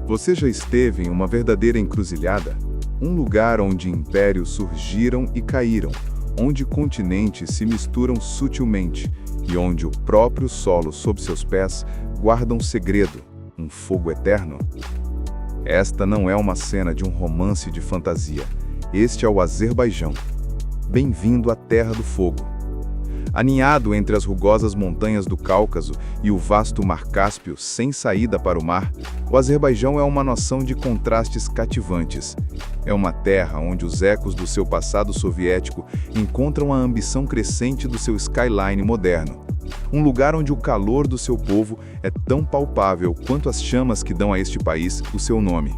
Você já esteve em uma verdadeira encruzilhada? Um lugar onde impérios surgiram e caíram, onde continentes se misturam sutilmente e onde o próprio solo sob seus pés guarda um segredo, um fogo eterno? Esta não é uma cena de um romance de fantasia. Este é o Azerbaijão. Bem-vindo à Terra do Fogo. Aninhado entre as rugosas montanhas do Cáucaso e o vasto Mar Cáspio sem saída para o mar, o Azerbaijão é uma noção de contrastes cativantes. É uma terra onde os ecos do seu passado soviético encontram a ambição crescente do seu skyline moderno. Um lugar onde o calor do seu povo é tão palpável quanto as chamas que dão a este país o seu nome.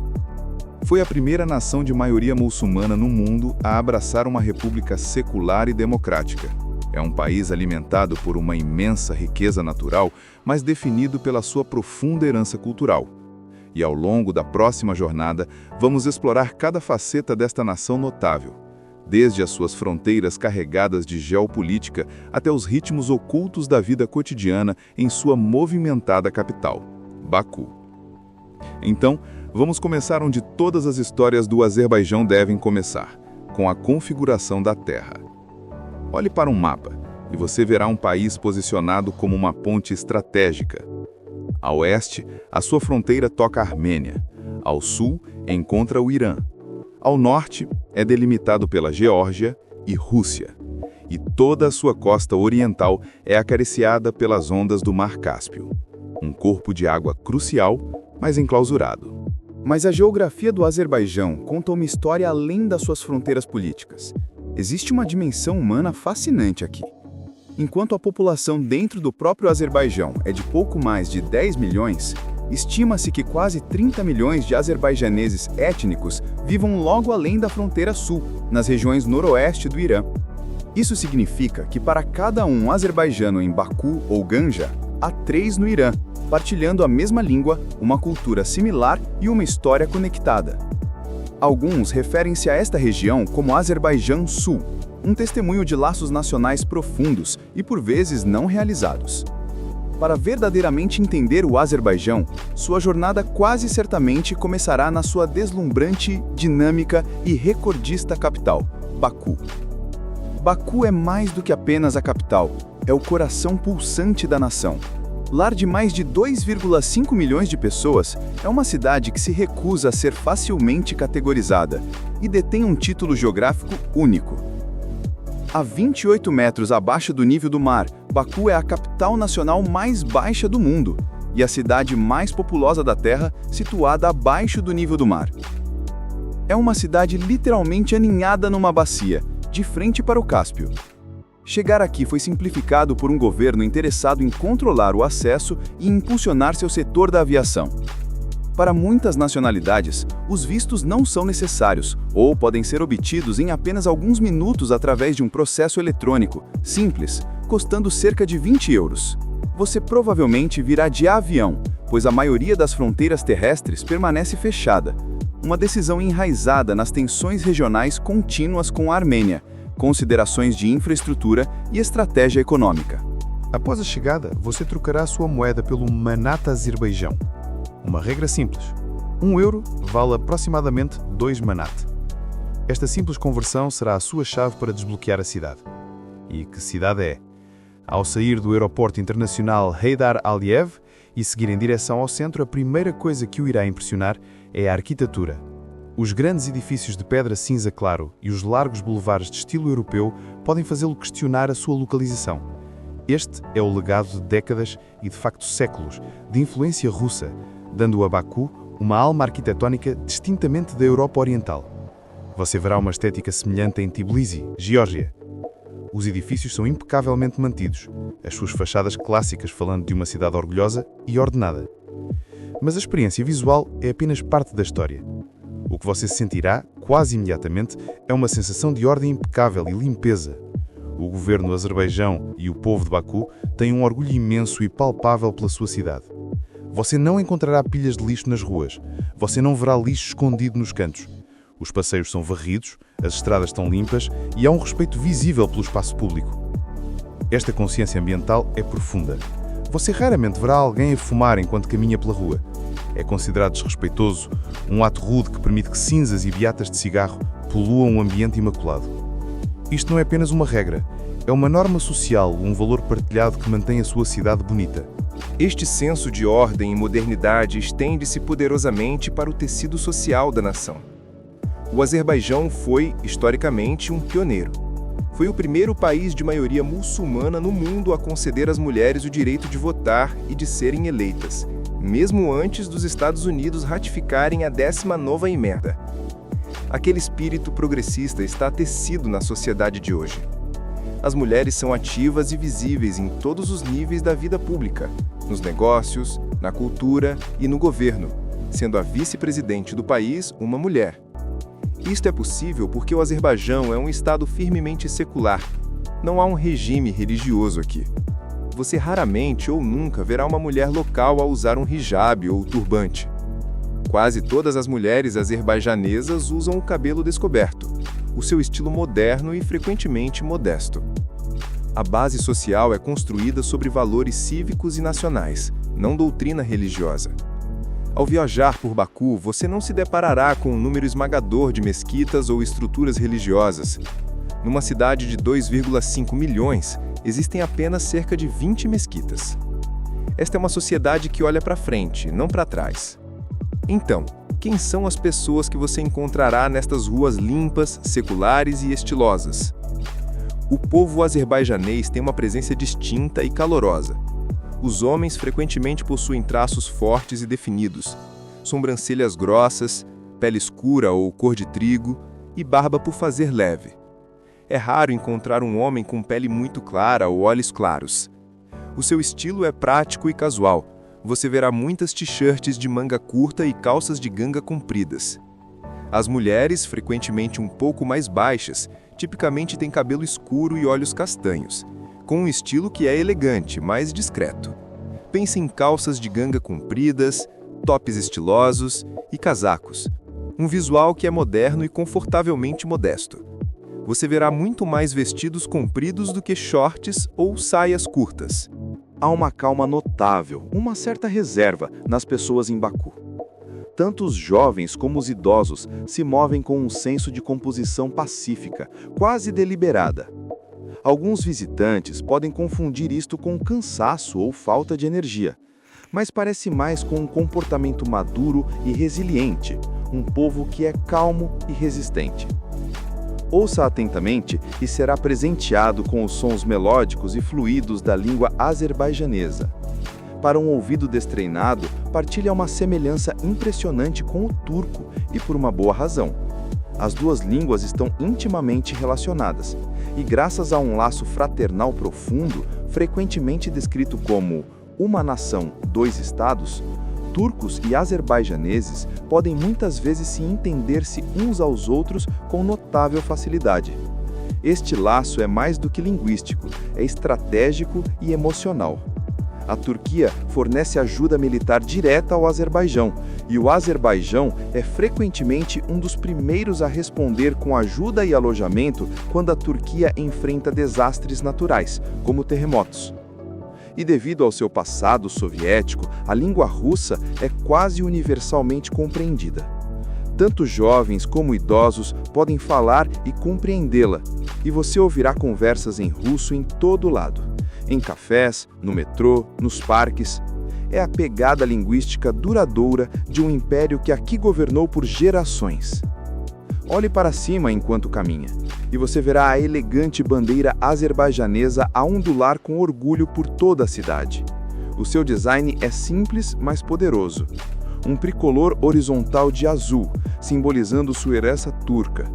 Foi a primeira nação de maioria muçulmana no mundo a abraçar uma república secular e democrática. É um país alimentado por uma imensa riqueza natural, mas definido pela sua profunda herança cultural. E ao longo da próxima jornada, vamos explorar cada faceta desta nação notável, desde as suas fronteiras carregadas de geopolítica até os ritmos ocultos da vida cotidiana em sua movimentada capital, Baku. Então, vamos começar onde todas as histórias do Azerbaijão devem começar, com a configuração da terra. Olhe para um mapa e você verá um país posicionado como uma ponte estratégica. A oeste, a sua fronteira toca a Armênia. Ao sul, encontra o Irã. Ao norte, é delimitado pela Geórgia e Rússia. E toda a sua costa oriental é acariciada pelas ondas do Mar Cáspio. Um corpo de água crucial, mas enclausurado. Mas a geografia do Azerbaijão conta uma história além das suas fronteiras políticas. Existe uma dimensão humana fascinante aqui. Enquanto a população dentro do próprio Azerbaijão é de pouco mais de 10 milhões, estima-se que quase 30 milhões de azerbajaneses étnicos vivam logo além da fronteira sul, nas regiões noroeste do Irã. Isso significa que para cada um azerbaijano em Baku ou Ganja, há 3 no Irã, partilhando a mesma língua, uma cultura similar e uma história conectada. Alguns referem-se a esta região como Azerbaijão Sul, um testemunho de laços nacionais profundos e por vezes não realizados. Para verdadeiramente entender o Azerbaijão, sua jornada quase certamente começará na sua deslumbrante, dinâmica e recordista capital, Baku. Baku é mais do que apenas a capital, é o coração pulsante da nação. Lar de mais de 2,5 milhões de pessoas, é uma cidade que se recusa a ser facilmente categorizada e detém um título geográfico único. A 28 metros abaixo do nível do mar, Baku é a capital nacional mais baixa do mundo e a cidade mais populosa da Terra, situada abaixo do nível do mar. É uma cidade literalmente aninhada numa bacia, de frente para o Cáspio. Chegar aqui foi simplificado por um governo interessado em controlar o acesso e impulsionar seu setor da aviação. Para muitas nacionalidades, os vistos não são necessários ou podem ser obtidos em apenas alguns minutos através de um processo eletrônico, simples, custando cerca de 20 euros. Você provavelmente virá de avião, pois a maioria das fronteiras terrestres permanece fechada, uma decisão enraizada nas tensões regionais contínuas com a Armênia, considerações de infraestrutura e estratégia econômica. Após a chegada, você trocará a sua moeda pelo Manat Azerbaijão. Uma regra simples. 1 euro vale aproximadamente 2 manat. Esta simples conversão será a sua chave para desbloquear a cidade. E que cidade é? Ao sair do aeroporto internacional Heydar Aliyev e seguir em direção ao centro, a primeira coisa que o irá impressionar é a arquitetura. Os grandes edifícios de pedra cinza claro e os largos boulevards de estilo europeu podem fazê-lo questionar a sua localização. Este é o legado de décadas e, de facto, séculos de influência russa, dando a Baku uma alma arquitetónica distintamente da Europa Oriental. Você verá uma estética semelhante em Tbilisi, Geórgia. Os edifícios são impecavelmente mantidos, as suas fachadas clássicas falando de uma cidade orgulhosa e ordenada. Mas a experiência visual é apenas parte da história. O que você sentirá, quase imediatamente, é uma sensação de ordem impecável e limpeza. O governo do Azerbaijão e o povo de Baku têm um orgulho imenso e palpável pela sua cidade. Você não encontrará pilhas de lixo nas ruas. Você não verá lixo escondido nos cantos. Os passeios são varridos, as estradas estão limpas e há um respeito visível pelo espaço público. Esta consciência ambiental é profunda. Você raramente verá alguém a fumar enquanto caminha pela rua. É considerado desrespeitoso, um ato rude que permite que cinzas e beatas de cigarro poluam um ambiente imaculado. Isto não é apenas uma regra, é uma norma social, um valor partilhado que mantém a sua cidade bonita. Este senso de ordem e modernidade estende-se poderosamente para o tecido social da nação. O Azerbaijão foi, historicamente, um pioneiro. Foi o primeiro país de maioria muçulmana no mundo a conceder às mulheres o direito de votar e de serem eleitas, mesmo antes dos Estados Unidos ratificarem a 19ª emenda. Aquele espírito progressista está tecido na sociedade de hoje. As mulheres são ativas e visíveis em todos os níveis da vida pública, nos negócios, na cultura e no governo, sendo a vice-presidente do país uma mulher. Isto é possível porque o Azerbaijão é um estado firmemente secular. Não há um regime religioso aqui. Você raramente ou nunca verá uma mulher local a usar um hijab ou turbante. Quase todas as mulheres azerbaijanesas usam o cabelo descoberto, o seu estilo moderno e frequentemente modesto. A base social é construída sobre valores cívicos e nacionais, não doutrina religiosa. Ao viajar por Baku, você não se deparará com um número esmagador de mesquitas ou estruturas religiosas. Numa cidade de 2,5 milhões, existem apenas cerca de 20 mesquitas. Esta é uma sociedade que olha para frente, não para trás. Então, quem são as pessoas que você encontrará nestas ruas limpas, seculares e estilosas? O povo azerbajanês tem uma presença distinta e calorosa. Os homens frequentemente possuem traços fortes e definidos, sobrancelhas grossas, pele escura ou cor de trigo e barba por fazer leve. É raro encontrar um homem com pele muito clara ou olhos claros. O seu estilo é prático e casual. Você verá muitas t-shirts de manga curta e calças de ganga compridas. As mulheres, frequentemente um pouco mais baixas, tipicamente têm cabelo escuro e olhos castanhos, com um estilo que é elegante, mas discreto. Pense em calças de ganga compridas, tops estilosos e casacos. Um visual que é moderno e confortavelmente modesto. Você verá muito mais vestidos compridos do que shorts ou saias curtas. Há uma calma notável, uma certa reserva nas pessoas em Baku. Tanto os jovens como os idosos se movem com um senso de composição pacífica, quase deliberada. Alguns visitantes podem confundir isto com cansaço ou falta de energia, mas parece mais com um comportamento maduro e resiliente, um povo que é calmo e resistente. Ouça atentamente e será presenteado com os sons melódicos e fluidos da língua azerbaijanesa. Para um ouvido destreinado, partilha uma semelhança impressionante com o turco e por uma boa razão. As duas línguas estão intimamente relacionadas e, graças a um laço fraternal profundo, frequentemente descrito como uma nação, dois estados, turcos e azerbaijaneses podem muitas vezes se entender-se uns aos outros com notável facilidade. Este laço é mais do que linguístico, é estratégico e emocional. A Turquia fornece ajuda militar direta ao Azerbaijão, e o Azerbaijão é frequentemente um dos primeiros a responder com ajuda e alojamento quando a Turquia enfrenta desastres naturais, como terremotos. E devido ao seu passado soviético, a língua russa é quase universalmente compreendida. Tanto jovens como idosos podem falar e compreendê-la, e você ouvirá conversas em russo em todo lado. Em cafés, no metrô, nos parques. É a pegada linguística duradoura de um império que aqui governou por gerações. Olhe para cima enquanto caminha, e você verá a elegante bandeira azerbaijanesa a ondular com orgulho por toda a cidade. O seu design é simples, mas poderoso. Um tricolor horizontal de azul, simbolizando sua herança turca.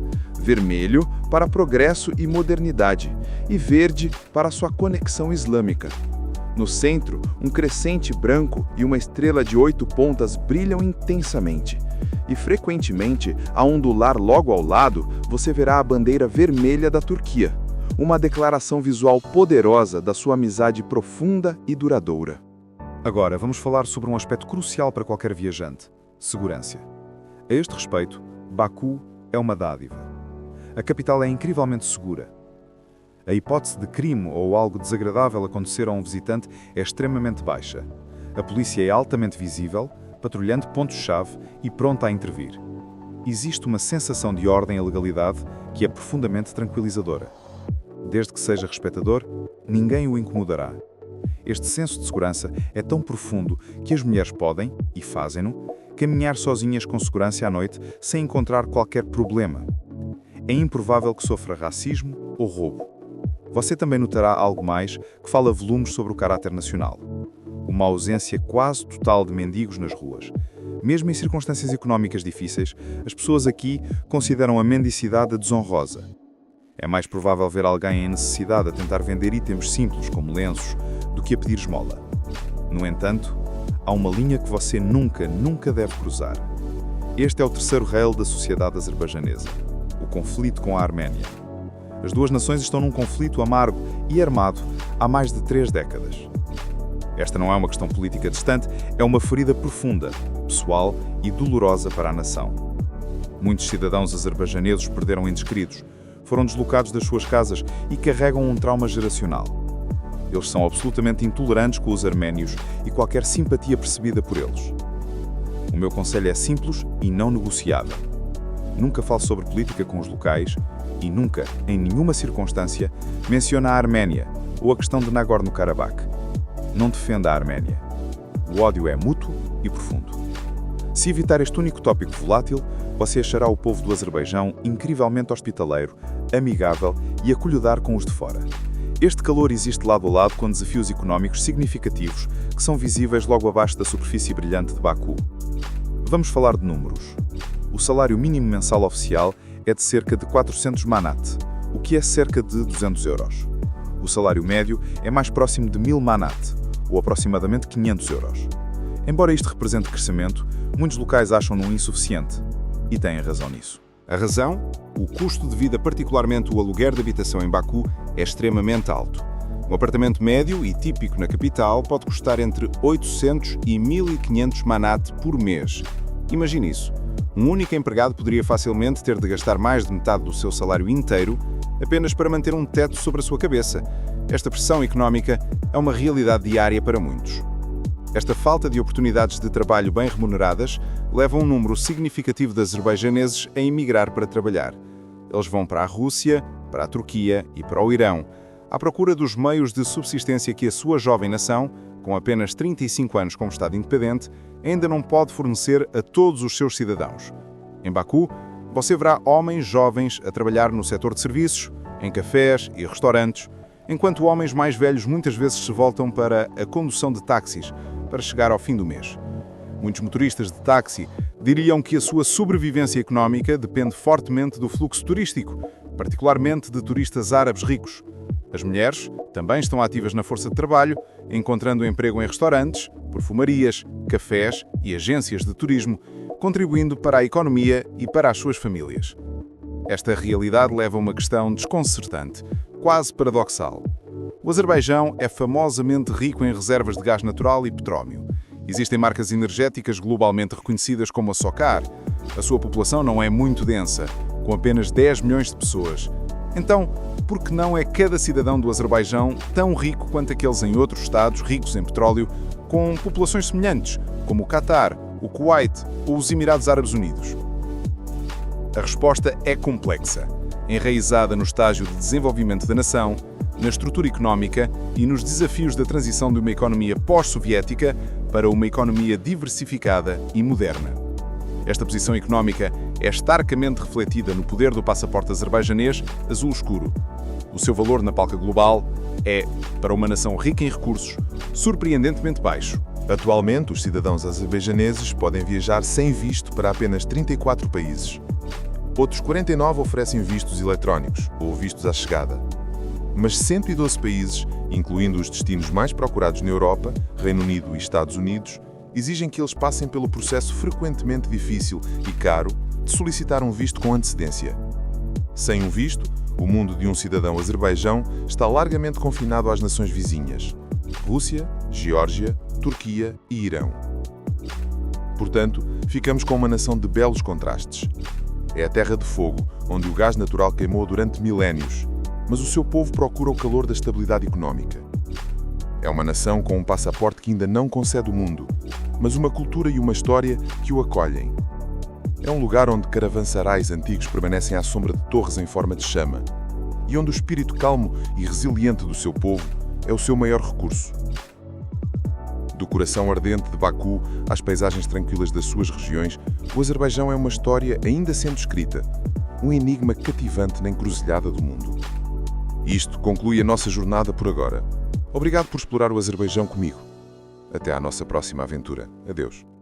Vermelho para progresso e modernidade, e verde para sua conexão islâmica. No centro, um crescente branco e uma estrela de 8 pontas brilham intensamente. E frequentemente, a ondular logo ao lado, você verá a bandeira vermelha da Turquia, uma declaração visual poderosa da sua amizade profunda e duradoura. Agora, vamos falar sobre um aspecto crucial para qualquer viajante: segurança. A este respeito, Baku é uma dádiva. A capital é incrivelmente segura. A hipótese de crime ou algo desagradável acontecer a um visitante é extremamente baixa. A polícia é altamente visível, patrulhando pontos-chave e pronta a intervir. Existe uma sensação de ordem e legalidade que é profundamente tranquilizadora. Desde que seja respeitador, ninguém o incomodará. Este senso de segurança é tão profundo que as mulheres podem, e fazem-no, caminhar sozinhas com segurança à noite sem encontrar qualquer problema. É improvável que sofra racismo ou roubo. Você também notará algo mais que fala volumes sobre o caráter nacional. Uma ausência quase total de mendigos nas ruas. Mesmo em circunstâncias económicas difíceis, as pessoas aqui consideram a mendicidade desonrosa. É mais provável ver alguém em necessidade a tentar vender itens simples como lenços do que a pedir esmola. No entanto, há uma linha que você nunca deve cruzar. Este é o terceiro rail da sociedade azerbaijanesa, o conflito com a Arménia. As duas nações estão num conflito amargo e armado há mais de 3 décadas. Esta não é uma questão política distante, é uma ferida profunda, pessoal e dolorosa para a nação. Muitos cidadãos azerbaijaneses perderam entes queridos, foram deslocados das suas casas e carregam um trauma geracional. Eles são absolutamente intolerantes com os arménios e qualquer simpatia percebida por eles. O meu conselho é simples e não negociável. Nunca fale sobre política com os locais e nunca, em nenhuma circunstância, mencione a Arménia ou a questão de Nagorno-Karabakh. Não defenda a Arménia. O ódio é mútuo e profundo. Se evitar este único tópico volátil, você achará o povo do Azerbaijão incrivelmente hospitaleiro, amigável e acolhedor com os de fora. Este calor existe lado a lado com desafios económicos significativos que são visíveis logo abaixo da superfície brilhante de Baku. Vamos falar de números. O salário mínimo mensal oficial é de cerca de 400 manat, o que é cerca de 200 euros. O salário médio é mais próximo de 1000 manat, ou aproximadamente 500 euros. Embora isto represente crescimento, muitos locais acham-no insuficiente. E têm razão nisso. A razão? O custo de vida, particularmente o aluguer de habitação em Baku, é extremamente alto. Um apartamento médio e típico na capital pode custar entre 800 e 1500 manat por mês. Imagine isso. Um único empregado poderia facilmente ter de gastar mais de metade do seu salário inteiro apenas para manter um teto sobre a sua cabeça. Esta pressão económica é uma realidade diária para muitos. Esta falta de oportunidades de trabalho bem remuneradas leva um número significativo de azerbaijaneses a emigrar para trabalhar. Eles vão para a Rússia, para a Turquia e para o Irão, à procura dos meios de subsistência que a sua jovem nação, com apenas 35 anos como Estado independente, ainda não pode fornecer a todos os seus cidadãos. Em Baku, você verá homens jovens a trabalhar no setor de serviços, em cafés e restaurantes, enquanto homens mais velhos muitas vezes se voltam para a condução de táxis para chegar ao fim do mês. Muitos motoristas de táxi diriam que a sua sobrevivência económica depende fortemente do fluxo turístico, particularmente de turistas árabes ricos. As mulheres também estão ativas na força de trabalho, encontrando emprego em restaurantes, perfumarias, cafés e agências de turismo, contribuindo para a economia e para as suas famílias. Esta realidade leva a uma questão desconcertante, quase paradoxal. O Azerbaijão é famosamente rico em reservas de gás natural e petróleo. Existem marcas energéticas globalmente reconhecidas como a SOCAR. A sua população não é muito densa, com apenas 10 milhões de pessoas. Então, por que não é cada cidadão do Azerbaijão tão rico quanto aqueles em outros estados ricos em petróleo, com populações semelhantes, como o Catar, o Kuwait ou os Emirados Árabes Unidos? A resposta é complexa, enraizada no estágio de desenvolvimento da nação, na estrutura económica e nos desafios da transição de uma economia pós-soviética para uma economia diversificada e moderna. Esta posição económica é starkamente refletida no poder do passaporte azerbaijanês azul escuro. O seu valor na palca global é, para uma nação rica em recursos, surpreendentemente baixo. Atualmente, os cidadãos azerbaijaneses podem viajar sem visto para apenas 34 países. Outros 49 oferecem vistos eletrónicos, ou vistos à chegada. Mas 112 países, incluindo os destinos mais procurados na Europa, Reino Unido e Estados Unidos, exigem que eles passem pelo processo frequentemente difícil e caro de solicitar um visto com antecedência. Sem um visto, o mundo de um cidadão azerbaijão está largamente confinado às nações vizinhas: Rússia, Geórgia, Turquia e Irão. Portanto, ficamos com uma nação de belos contrastes. É a terra de fogo, onde o gás natural queimou durante milénios, mas o seu povo procura o calor da estabilidade económica. É uma nação com um passaporte que ainda não concede o mundo, mas uma cultura e uma história que o acolhem. É um lugar onde caravansarais antigos permanecem à sombra de torres em forma de chama, e onde o espírito calmo e resiliente do seu povo é o seu maior recurso. Do coração ardente de Baku às paisagens tranquilas das suas regiões, o Azerbaijão é uma história ainda sendo escrita, um enigma cativante na encruzilhada do mundo. Isto conclui a nossa jornada por agora. Obrigado por explorar o Azerbaijão comigo. Até à nossa próxima aventura. Adeus.